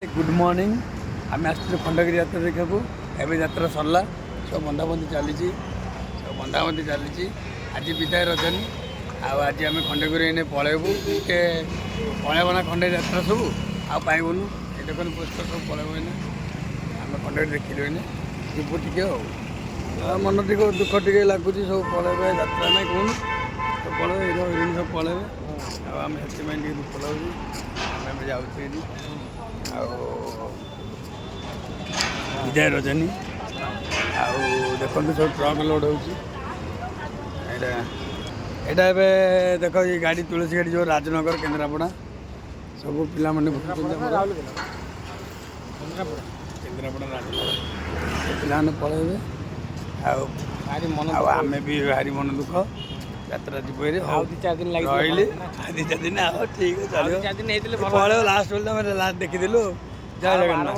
Good morning आम आस खंडगिरी यात्रा देखा एवं यात्रा सरला सब बंधाबंधी चली सब बंधाबंधी चली आज विदाय रजनी आज आम खंडगिरी पलैबू टे पलैबना खंडगिरी यात्रा सब आईबुनु ये देखो पोस्टर सब पलैब आम खंडगिरी देखिलु जीवु टे मन टी दुख टे लगुच सब पलैब यात्रा ना कहूँ सब पलैब हिरो हिरोइन सब पलैब आम से दुख लगुच आम जाऊँ विजय रजनी देखो सब ट्रक लोड हो देख ये गाड़ी तुलसी गाड़ी जो राजनगर केन्द्रापड़ा सब पिला केन्द्रापड़ा राजनगर पे पलैबे आम भी भारी मन दुख यात्रा जीव रही 2-4 दिन ठीक है पलैब लास्ट बेल लास्ट देखीदेलु जय जगन्नाथ।